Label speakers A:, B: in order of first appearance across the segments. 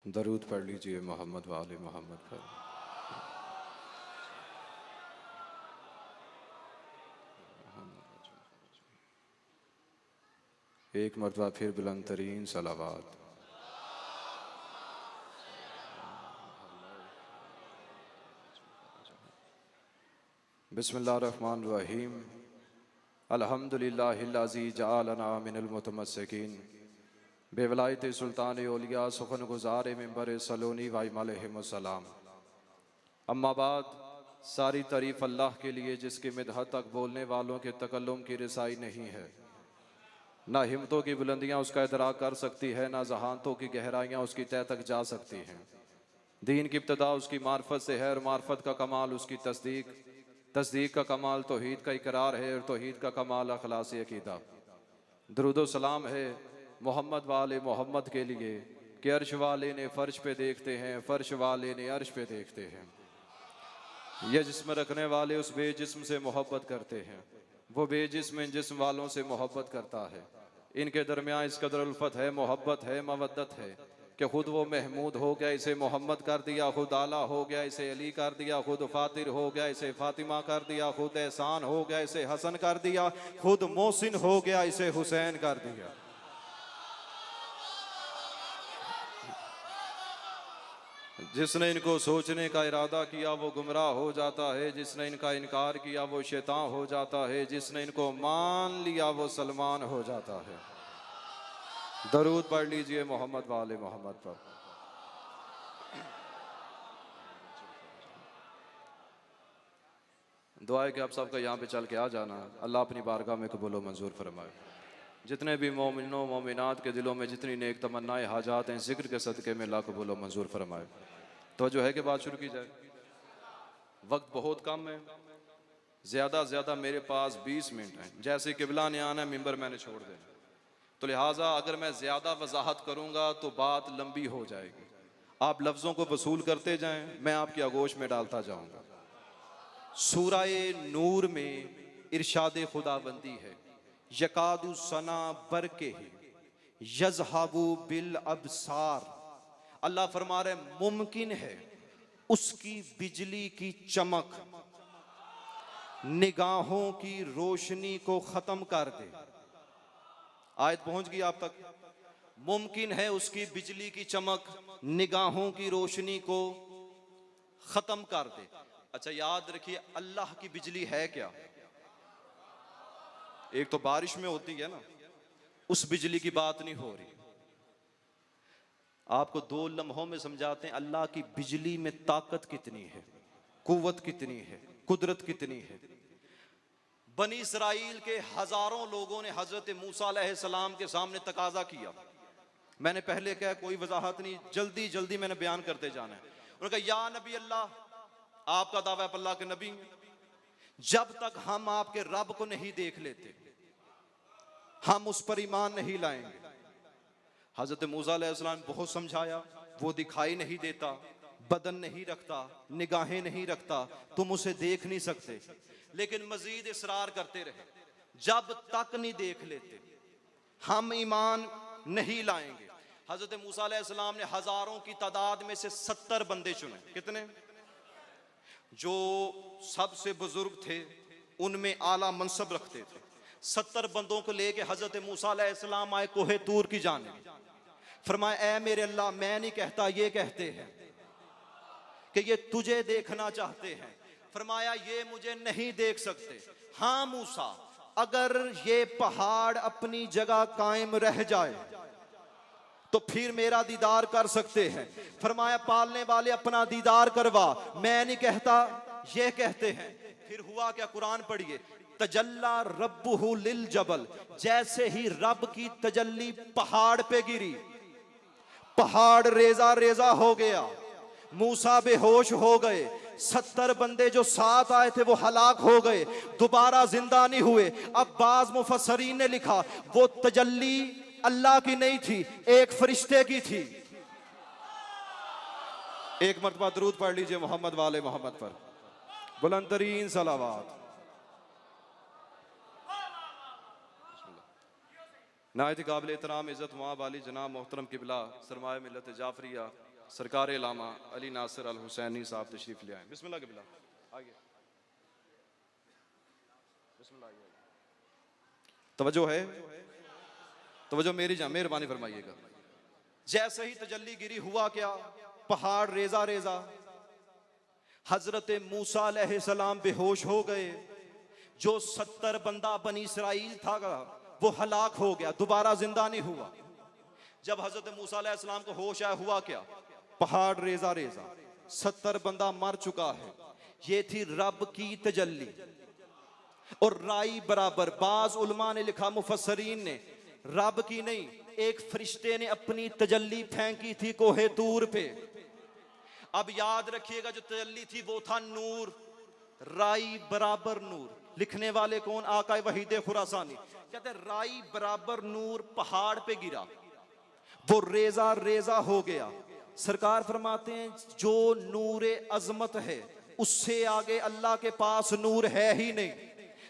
A: दरूद पढ़ लीजिए मोहम्मद वाले मोहम्मद पर। एक मरतबा फिर बुलंद तरीन सलावात। बिस्मिल्लाहिर्रहमानिर्रहीम। अल्हम्दुलिल्लाहिल्लज़ी जअलना मिनल मुतमस्सिकीन बेवलायत सुल्तान औलिया सुखन गुज़ार मिंबर सलोनी वाइमलैहिमुस्सलाम। अम्मा बाद, सारी तारीफ़ अल्लाह के लिए जिसकी मिदहत तक बोलने वालों के तकल्लुम की रसाई नहीं है। ना हिम्मतों की बुलंदियाँ उसका इदराक कर सकती है, ना जहानतों की गहराइयाँ उसकी तह तक जा सकती हैं। दीन की इब्तदा उसकी मार्फत से है और मार्फत का कमाल उसकी तस्दीक, तस्दीक का कमाल तौहीद का इकरार है और तौहीद का कमाल अखलास अकीदा। दरूद सलाम है मोहम्मद वाले मोहम्मद के लिए कि अर्श वाले ने फ़र्श पे देखते हैं, फ़र्श वाले ने अर्श पे देखते हैं। यह जिस्म रखने वाले उस बेजिस्म से मोहब्बत करते हैं, वो बेजिस्म इन जिस्म वालों से मोहब्बत करता है। इनके दरमियान इस कदर उल्फत है, मोहब्बत है, मवद्दत है कि खुद वो महमूद हो गया इसे मोहम्मद कर दिया, खुद आला हो गया इसे अली कर दिया, खुद फातिर हो गया इसे फातिमा कर दिया, खुद एहसान हो गया इसे हसन कर दिया, खुद मोहसिन हो गया इसे हुसैन कर दिया। जिसने इनको सोचने का इरादा किया वो गुमराह हो जाता है, जिसने इनका इनकार किया वो शैतान हो जाता है, जिसने इनको मान लिया वो सलमान हो जाता है। दरूद पढ़ लीजिए मोहम्मद वाले मोहम्मद पर। दुआ है कि आप सबका यहाँ पे चल के आ जाना, अल्लाह अपनी बारगाह में कबूल मंजूर फरमाए। जितने भी मोमिनों मोमिनात के दिलों में जितनी नेक तमन्नाएं हाजात हैं, जिक्र के सदक़े में अल्लाह कबूल मंजूर फरमाए। तो जो है कि बात शुरू की जाए। वक्त बहुत कम है, ज़्यादा से ज़्यादा मेरे पास 20 मिनट हैं। जैसे किबला ने आना है मिंबर मैंने छोड़ देना, तो लिहाजा अगर मैं ज़्यादा वजाहत करूँगा तो बात लंबी हो जाएगी। आप लफ्ज़ों को वसूल करते जाएं, मैं आपकी आगोश में डालता जाऊँगा। सूराए नूर में इरशाद खुदाबंदी है, यकादु सना बरके यज़हबु बिल अबसार। अल्लाह फरमा रहे मुमकिन है उसकी बिजली की चमक निगाहों की रोशनी को खत्म कर दे। आयत पहुंच गई आप तक? मुमकिन है उसकी बिजली की चमक निगाहों की रोशनी को खत्म कर दे। अच्छा याद रखिए, अल्लाह की बिजली है क्या? एक तो बारिश में होती है ना, उस बिजली की बात नहीं हो रही। आपको 2 लम्हों में समझाते हैं अल्लाह की बिजली में ताकत कितनी है, कुव्वत कितनी है, कुदरत कितनी है। बनी इसराइल के हजारों लोगों ने हजरत मूसा अलैहिस्सलाम के सामने तकाजा किया। मैंने पहले कहा कोई वजाहत नहीं, जल्दी जल्दी मैंने बयान करते जाना है। उन्होंने कहा या नबी अल्लाह, आपका दावा है अल्लाह के नबी, जब तक हम आपके रब को नहीं देख लेते हम उस पर ईमान नहीं लाएंगे। हजरत मूसा अलैहिस्सलाम बहुत समझाया, वो दिखाई नहीं देता, बदन नहीं रखता, निगाहें नहीं रखता, तुम उसे देख नहीं सकते। लेकिन मजीद इसरार करते रहे, जब तक नहीं देख लेते हम ईमान नहीं लाएंगे। हजरत मूसा अलैहिस्सलाम ने हजारों की तादाद में से 70 बंदे चुने। कितने? जो सबसे बुजुर्ग थे, उनमें आला मनसब रखते थे। 70 बंदों को लेके हजरत मूसा अलैहिस्सलाम आए कोहे तूर की जानिब। फरमाया ऐ मेरे अल्लाह, मैं नहीं कहता, ये कहते हैं कि ये तुझे देखना चाहते हैं। फरमाया ये मुझे नहीं देख सकते। हाँ मूसा, अगर ये पहाड़ अपनी जगह कायम रह जाए तो फिर मेरा दीदार कर सकते हैं। फरमाया पालने वाले अपना दीदार करवा, मैं नहीं कहता, ये कहते हैं। फिर हुआ क्या? कुरान पढ़िए, तजल्ला रब्बुहु लिल जबल, जैसे ही रब की तजल्ली पहाड़ पे गिरी, पहाड़ रेजा रेजा हो गया, मूसा बेहोश हो गए। 70 बंदे जो साथ आए थे वो हलाक हो गए, दोबारा जिंदा नहीं हुए। अब बाज मुफस्सरीन ने लिखा वो तजल्ली अल्लाह की नहीं थी, एक फरिश्ते की थी। एक मरतबा दरूद पढ़ लीजिए मोहम्मद वाले मोहम्मद पर, बुलंद तरीन सलावात। नायत काबिल एहतराम इज़्ज़त वहाँ वाली जनाब मोहतरम किबला सरमाए मिल्लत जाफरिया सरकार इलामा अली नासिर अल हुसैनी साहब तशरीफ ले आए। बिस्मिल्लाह के बिला आगे बिस्मिल्लाह। तवज्जो है, तवज्जो मेरी जान, मेहरबानी फरमाइएगा। जैसे ही तजल्ली गिरी हुआ क्या, पहाड़ रेजा रेजा, हजरत मूसा अलैहिस्सलाम बेहोश हो गए। जो 70 बंदा बनी इसराइल था वो हलाक हो गया, दोबारा जिंदा नहीं हुआ। जब हजरत मूसा अलैहिस्सलाम को होश आया, हुआ क्या, पहाड़ रेजा रेजा, 70 बंदा मर चुका है। ये थी रब की तजल्ली और राई बराबर। बाज उलमा ने लिखा, मुफस्सरीन ने, रब की नहीं, एक फरिश्ते ने अपनी तजल्ली फेंकी थी कोहे तूर पे। अब याद रखिएगा, जो तजल्ली थी वो था नूर, राई बराबर नूर। लिखने वाले कौन, आका वहीद खुरासानी। कहते राई बराबर नूर पहाड़ पे गिरा, वो रेजा रेजा हो गया। सरकार फरमाते हैं जो नूरे अजमत है उससे आगे अल्लाह के पास नूर है ही नहीं।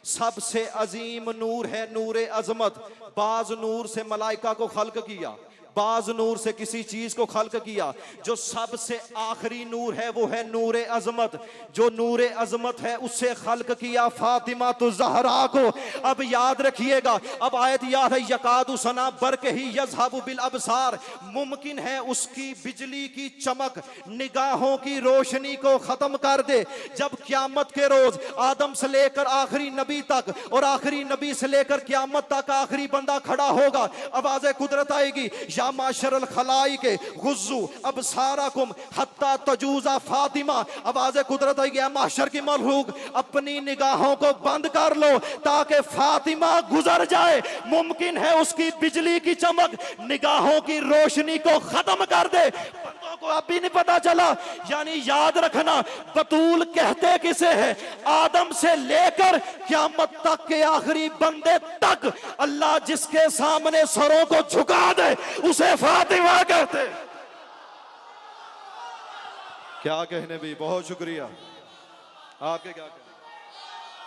A: सबसे अजीम नूर है नूरे अजमत। बाज नूर से मलाइका को खल्क किया, बाज नूर से किसी चीज को खल्क किया। जो सबसे आखिरी नूर है वो है नूरे अजमत। जो नूरे अजमत है उससे खल्क किया फातिमा तो ज़हरा को। अब याद रखिएगा, अब आयत याद है, यकादु सना बरके ही यज़हबु बिल अबसार। मुमकिन है उसकी बिजली की चमक निगाहों की रोशनी को खत्म कर दे। जब क्यामत के रोज आदम से लेकर आखिरी नबी तक और आखिरी नबी से लेकर क्यामत तक आखिरी बंदा खड़ा होगा, आवाज़ कुदरत आएगी, या माशरल खलाइक गुज़्ज़ू अबसारकुम हत्ता तजूज़ा फातिमा। आवाज़ कुदरत आएगी, या माशर की मखलूक अपनी निगाहों को बंद कर लो ताकि फातिमा गुजर जाए। मुमकिन है उसकी बिजली की चमक निगाहों की रोशनी को खत्म कर दे। बंदों को अभी नहीं पता चला। यानी याद रखना, बतूल कहते किसे है, आदम से लेकर क़यामत तक के आखिरी बंदे तक अल्लाह जिसके सामने सरों को झुका दे उसे फातिमा कहते। क्या कहने भी, बहुत शुक्रिया आपके। क्या कहने,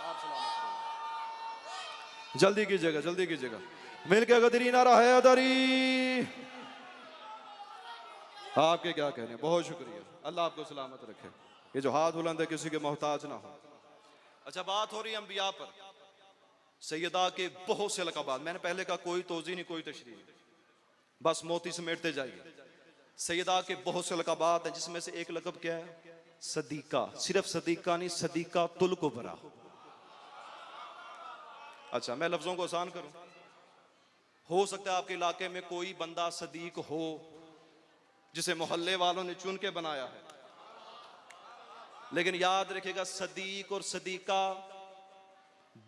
A: आप सलामत रहिए। जल्दी कीजिएगा, जल्दी कीजिएगा, मिलके गदरी नारा है अदरी। आपके क्या कहने, बहुत शुक्रिया। अल्लाह आपको सलामत रखे। ये जो हाथ बुलंद है किसी के मोहताज ना हो। अच्छा, बात हो रही है अंबिया पर, सैयदा के बहुत से लक़बात। मैंने पहले कहा कोई तोज़ी नहीं, कोई तशरीह, बस मोती समेटते जाइए। सैयदा के बहुत से लक़बात हैं, जिसमें से एक लक़ब क्या है, सदीका। सिर्फ सदीका नहीं, सदीका तुल कुबरा। अच्छा, मैं लफ्जों को आसान करूं। हो सकता है आपके इलाके में कोई बंदा सदीक हो जिसे मोहल्ले वालों ने चुन के बनाया है, लेकिन याद रखिएगा, सदीक और सदीका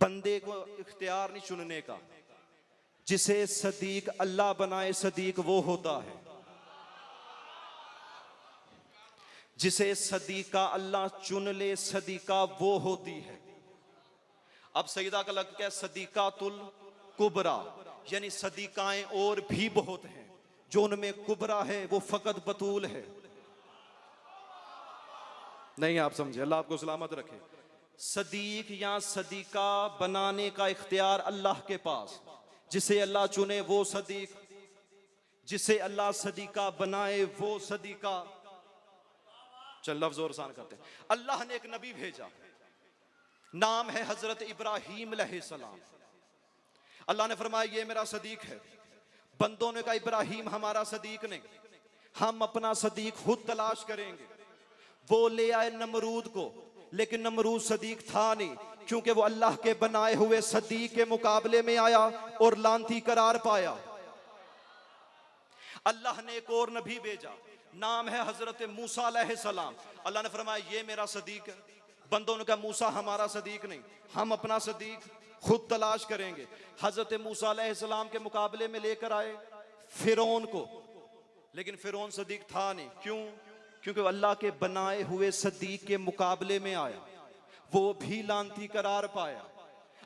A: बंदे को इख्तियार नहीं चुनने का। जिसे सदीक अल्लाह बनाए सदीक वो होता है। जिसे सदीका अल्लाह चुन ले सदीका वो होती है। अब सईदा का लक़ब क्या है, सदीका तुल कुबरा, यानी सदीकाएं और भी बहुत हैं, जो उनमें कुबरा है वो फकत बतूल है। नहीं आप समझे, अल्लाह आपको सलामत रखे। सदीक या सदीका बनाने का इख्तियार अल्लाह के पास। जिसे अल्लाह चुने वो सदीक, जिसे अल्लाह सदीका बनाए वो सदीका। चल लफ्ज़ और आसान करते हैं। अल्लाह ने एक नबी भेजा, नाम है हजरत इब्राहीम अलैहिस्सलाम। अल्लाह ने फरमाया ये मेरा सदीक है। बंदों ने कहा इब्राहीम हमारा सदीक नहीं, हम अपना सदीक खुद तलाश करेंगे। वो ले आए नमरूद को, लेकिन नमरूद सदीक था नहीं, क्योंकि वो अल्लाह के बनाए हुए सदीक के मुकाबले में आया और लांती करार पाया। अल्लाह ने एक और नबी भेजा, नाम है हजरत मूसा अलैहिस्सलाम। अल्लाह ने फरमाया ये मेरा सदीक है। बंदों ने कहा मूसा हमारा सदीक नहीं, हम अपना सदीक खुद तलाश करेंगे। हजरत मूसा अलैहिस्सलाम के मुकाबले में लेकर आए फिरौन को, लेकिन फिरौन सदीक था नहीं। क्यों? क्योंकि अल्लाह के बनाए हुए सदीक के मुकाबले में आया, वो भी लांती करार पाया।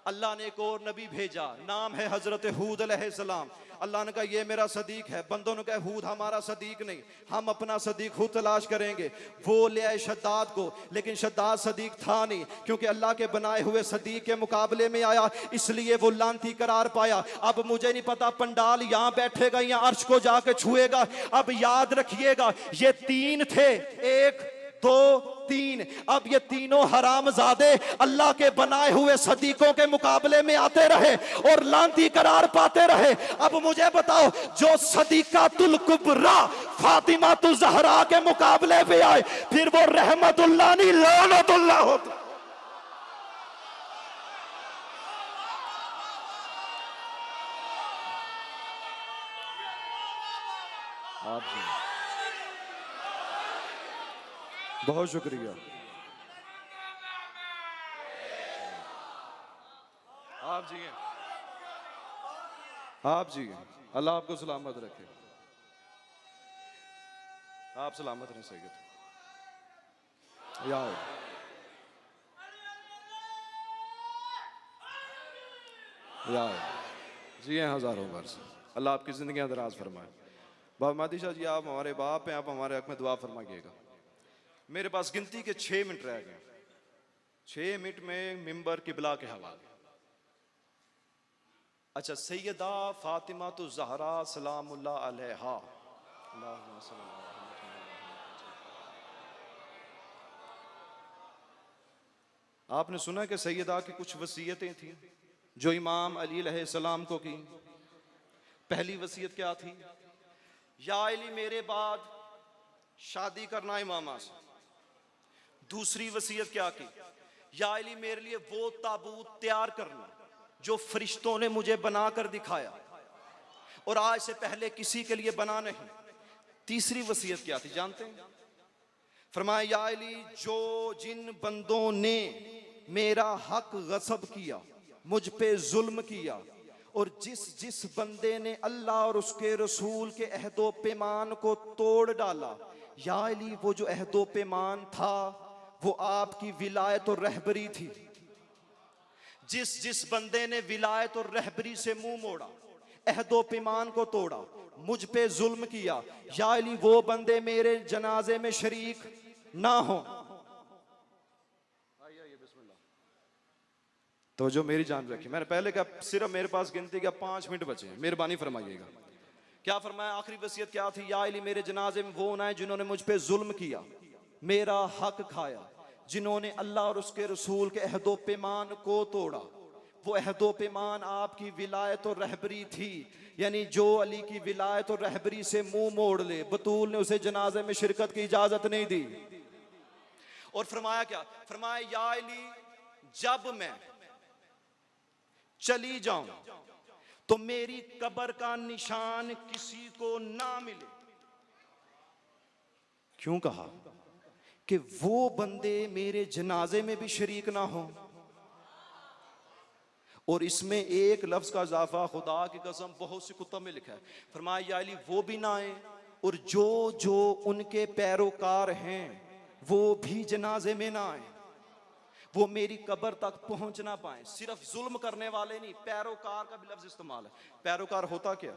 A: अल्लाह ने एक और नबी भेजा, नाम है हजरत हूद अलैहिस्सलाम। अल्लाह ने कहा ये मेरा सदीक है। बंदों ने कहा हूद हमारा सदीक नहीं, हम अपना सदीक खुद तलाश करेंगे। वो ले आए शद्दाद को, लेकिन शद्दाद सदीक था नहीं, क्योंकि अल्लाह के बनाए हुए सदीक के मुकाबले में आया, इसलिए वो लानती करार पाया। अब मुझे नहीं पता पंडाल यहाँ बैठेगा या अर्श को जाके छुएगा। अब याद रखिएगा ये तीन थे, एक दो तीन। अब ये तीनों हरामजादे अल्लाह के बनाए हुए सदीकों के मुकाबले में आते रहे और लांती करार पाते रहे। अब मुझे बताओ, जो सदीकातुल कुबरा फातिमातुल ज़हरा के मुकाबले में आए, फिर वो रहमतुल्लाह नहीं लानतुल्लाह होता। बहुत शुक्रिया। आप जी हैं, आप जी हैं, अल्लाह आपको सलामत रखे। आप सलामत रहें सैयद। यार जी हैं हजारों वर्ष, अल्लाह आपकी जिंदगी दराज फरमाए। बाबा मादी शाह जी, आप हमारे बाप हैं, आप हमारे हक में दुआ फरमाइएगा। मेरे पास गिनती के 6 मिनट रह गए। 6 मिनट में मिंबर किबला के हवाले। अच्छा, सैयदा फातिमा तो ज़हरा सलामुल्लाह अलैहा, आपने सुना कि सैयदा की कुछ वसीयतें थी जो इमाम अली अलैहिस्सलाम को की। पहली वसीयत क्या थी? या अली मेरे बाद शादी करना इमामा से। दूसरी वसीयत क्या की? या अली मेरे लिए वो ताबूत तैयार करना जो फरिश्तों ने मुझे बनाकर दिखाया और आज से पहले किसी के लिए बना नहीं। तीसरी वसीयत क्या थी जानते हैं? फरमाया, या अली जो जिन बंदों ने मेरा हक गस्ब किया, मुझ पे जुल्म किया, और जिस जिस बंदे ने अल्लाह और उसके रसूल के अहदो पैमान को तोड़ डाला, या अली वो जो अहदो पैमान था वो आपकी विलायत और रहबरी थी। जिस जिस बंदे ने विलायत और रहबरी से मुंह मोड़ा, अहदो पैमान को तोड़ा, मुझ पे जुल्म किया, या अली वो बंदे मेरे जनाजे में शरीक ना हो। तो जो मेरी जान रखी, मैंने पहले कहा सिर्फ मेरे पास गिनती का 5 मिनट बचे हैं, मेहरबानी फरमाइएगा। क्या फरमाया? आखिरी वसीयत क्या थी? या अली मेरे जनाजे में वो ना है जिन्होंने मुझ पे जुल्म किया, मेरा हक खाया, जिन्होंने अल्लाह और उसके रसूल के अहदो पैमान को तोड़ा। वो अहदो पैमान आपकी विलायत और रहबरी थी, यानी जो अली की विलायत और रहबरी से मुंह मोड़ ले, बतूल ने उसे जनाजे में शिरकत की इजाजत नहीं दी। और फरमाया क्या? फरमाया, या अली जब मैं चली जाऊं तो मेरी कब्र का निशान किसी को ना मिले। क्यों कहा? कि वो बंदे मेरे जनाजे में भी शरीक ना हो। और इसमें एक लफ्ज का इजाफा, खुदा की कसम बहुत सी कुतुब में लिखा है। फरमाया, या अली वो भी ना आए और जो जो उनके पैरोकार हैं वो भी जनाजे में ना आए, वो मेरी कब्र तक पहुंच ना पाए। सिर्फ जुल्म करने वाले नहीं, पैरोकार का भी लफ्ज इस्तेमाल है। पैरोकार होता क्या?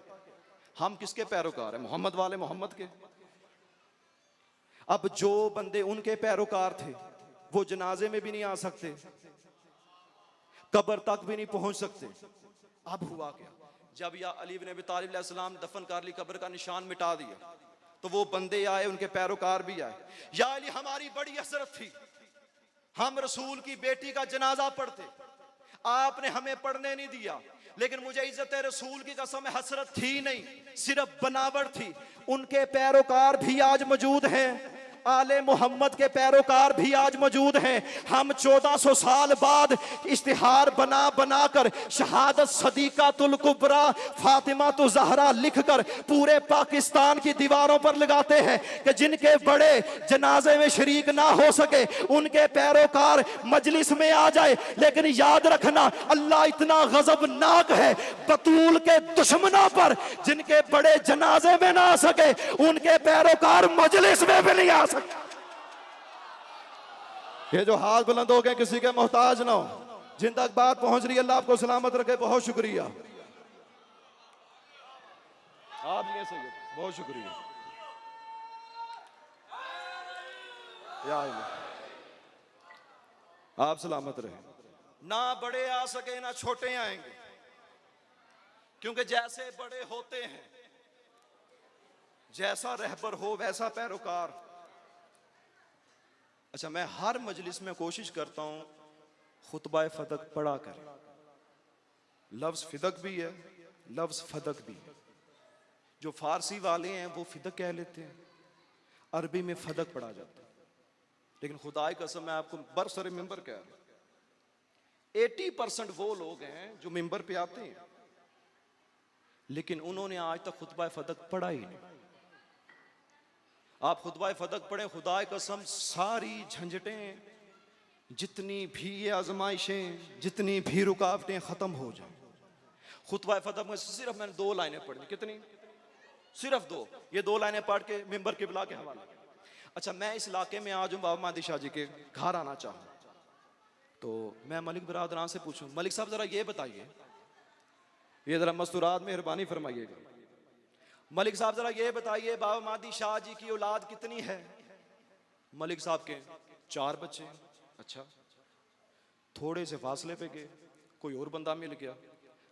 A: हम किसके पैरोकार हैं? मोहम्मद वाले मोहम्मद के। अब जो बंदे उनके पैरोकार थे वो जनाजे में भी नहीं आ सकते, कब्र तक भी नहीं पहुंच सकते। अब हुआ क्या? जब या अली बिन अबी तालिब अलैहिस्सलाम दफन कर ली, कब्र का निशान मिटा दिया, तो वो बंदे आए, उनके पैरोकार भी आए। या अली हमारी बड़ी हसरत थी, हम रसूल की बेटी का जनाजा पढ़ते, आपने हमें पढ़ने नहीं दिया, लेकिन मुझे इज्जत रसूल की कसम हसरत थी नहीं, सिर्फ बनावट थी। उनके पैरोकार भी आज मौजूद हैं, आले मोहम्मद के पैरोकार भी आज मौजूद हैं। हम 1400 साल बाद इश्तिहार बना बना कर शहादत सदीकातुल कुबरा फातिमा तो ज़हरा लिखकर पूरे पाकिस्तान की दीवारों पर लगाते हैं कि जिनके बड़े जनाजे में शरीक ना हो सके उनके पैरोकार मजलिस में आ जाए। लेकिन याद रखना, अल्लाह इतना गजबनाक है बतूल के दुश्मनों पर, जिनके बड़े जनाजे में ना आ सके उनके पैरोकार मजलिस में भी नहीं आ सकते। ये जो हाथ बुलंद हो गए किसी के मोहताज ना हो, जिन तक बात पहुंच रही है अल्लाह आपको सलामत रखे। बहुत शुक्रिया आप ये सही, बहुत शुक्रिया या अल्लाह, आप सलामत रहे। ना बड़े आ सके ना छोटे आएंगे, क्योंकि जैसे बड़े होते हैं, जैसा रहबर हो वैसा पैरोकार। अच्छा, मैं हर मजलिस में कोशिश करता हूं खुतबा फदक पढ़ा कर। लफ्ज फिदक भी है, लफ्ज फदक भी है। जो फारसी वाले हैं वो फिदक कह लेते हैं, अरबी में फदक पढ़ा जाता है। लेकिन खुदाई कसम मैं आपको बरसरे मिंबर कह रहा हूं, 80% वो लोग हैं जो मिंबर पे आते हैं, लेकिन उन्होंने आज तक खुतबा फदक पढ़ा ही नहीं। आप खुतबा फदक पढ़े, खुदाई कसम सारी झंझटें, जितनी भी ये आजमाइशें, जितनी भी रुकावटें खत्म हो जाए। खुतबा फदक में सिर्फ मैंने 2 लाइनें पढ़ी, कितनी? सिर्फ 2। ये 2 लाइनें पढ़ के मिंबर के बिला के हवाला। अच्छा, मैं इस इलाके में आज हूं, बाबा मादी शाह जी के घर आना चाहूँ, तो मैं मलिक बरादरान से पूछूं, मलिक साहब जरा ये बताइए, ये जरा मस्तूरात मेहरबानी फरमाइएगा, मलिक साहब जरा ये बताइए बाबा मादी शाह जी की औलाद कितनी है? मलिक साहब के 4 बच्चे। अच्छा, थोड़े से फासले पे गए, कोई और बंदा मिल गया,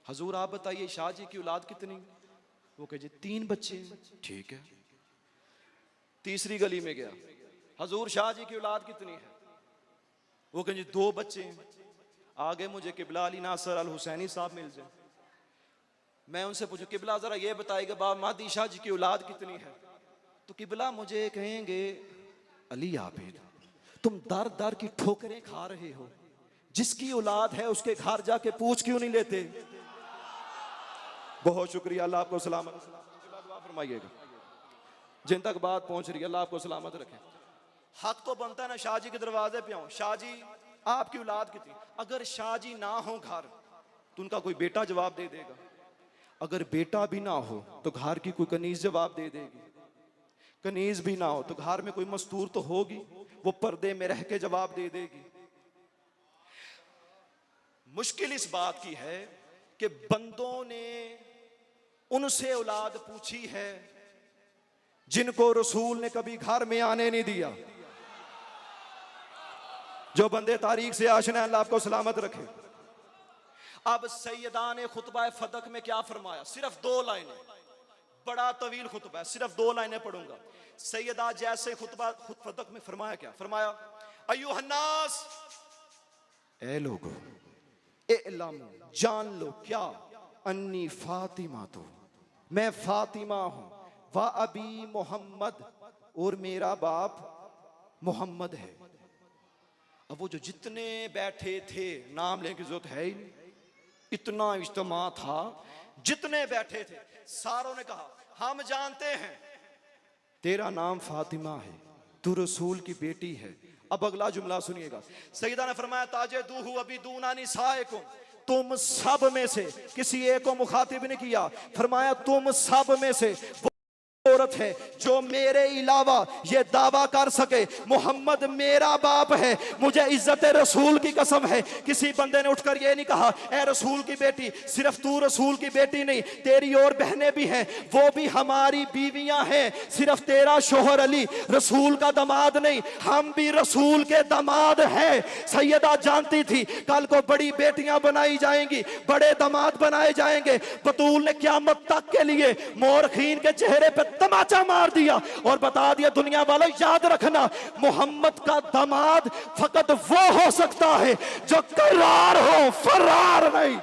A: हजूर आप बताइए शाह जी की औलाद कितनी? वो कहे जी 3 बच्चे। ठीक है। तीसरी गली में गया, हजूर शाह जी की औलाद कितनी है? वो कहे जी 2 बच्चे। आगे मुझे किबला अली नासर अल हुसैनी साहब मिल जाए, मैं उनसे पूछूं किबला जरा ये बताइएगा बाबा मादी शाह जी की औलाद कितनी है? तो किबला मुझे कहेंगे अली आबिद, तुम दर दर की ठोकरें खा रहे हो, जिसकी औलाद है उसके घर जाके पूछ क्यों नहीं लेते? बहुत शुक्रिया, अल्लाह आपको सलामत फरमाइएगा। जिन तक बात पहुंच रही है अल्लाह आपको सलामत रखे। हक तो बनता है ना शाह जी के दरवाजे पे आऊं, शाह जी आपकी औलाद कितनी? अगर शाह जी ना हो घर तो उनका कोई बेटा जवाब दे देगा, अगर बेटा भी ना हो तो घर की कोई कनीज जवाब दे देगी, कनीज भी ना हो तो घर में कोई मस्तूर तो होगी, वो पर्दे में रह के जवाब दे देगी। मुश्किल इस बात की है कि बंदों ने उनसे औलाद पूछी है जिनको रसूल ने कभी घर में आने नहीं दिया। जो बंदे तारीख से आशना है अल्लाह आपको सलामत रखे। अब सैयदा ने खुतबा फदक में क्या फरमाया? सिर्फ 2 लाइनें, बड़ा तवील खुतबा है, सिर्फ 2 लाइनें पढ़ूंगा। सैयदा जैसे खुतबा फदक में फरमाया, क्या फरमाया? अय्युहन्नास, ए लोगो, इल्मू, जान लो क्या, अन्नी फातिमा, तो मैं फातिमा हूं, वा अबी मोहम्मद, और मेरा बाप मोहम्मद है। अब वो जो जितने बैठे थे, नाम लेने की जरूरत है ही नहीं, इतना इज्तिमा था, जितने बैठे थे सारों ने कहा हम जानते हैं तेरा नाम फातिमा है, तू रसूल की बेटी है। अब अगला जुमला सुनिएगा। सैयदा ने फरमाया ताजे दूहु अभी दूना निसाएकुम, तुम सब में से किसी एक को मुखातिब नहीं किया, फरमाया तुम सब में से वो औरत है जो मेरे अलावा ये दावा कर सके मोहम्मद मेरा बाप है। मुझे इज्जत रसूल की कसम है, किसी बंदे ने उठकर ये नहीं कहा ए रसूल की बेटी, सिर्फ तू रसूल की बेटी नहीं, तेरी और बहनें भी हैं, वो भी हमारी बीवियां हैं। सिर्फ तेरा शोहर अली रसूल का दामाद नहीं, हम भी रसूल के दामाद हैं। सैयदा जानती थी कल को बड़ी बेटियां बनाई जाएंगी, बड़े दामाद बनाए जाएंगे। बतूल ने क़यामत तक के लिए मोरखीन के चेहरे पे तमाचा मार दिया और बता दिया दुनिया वालों याद रखना, मोहम्मद का दामाद फकत वो हो सकता है जो करार हो, फरार नहीं।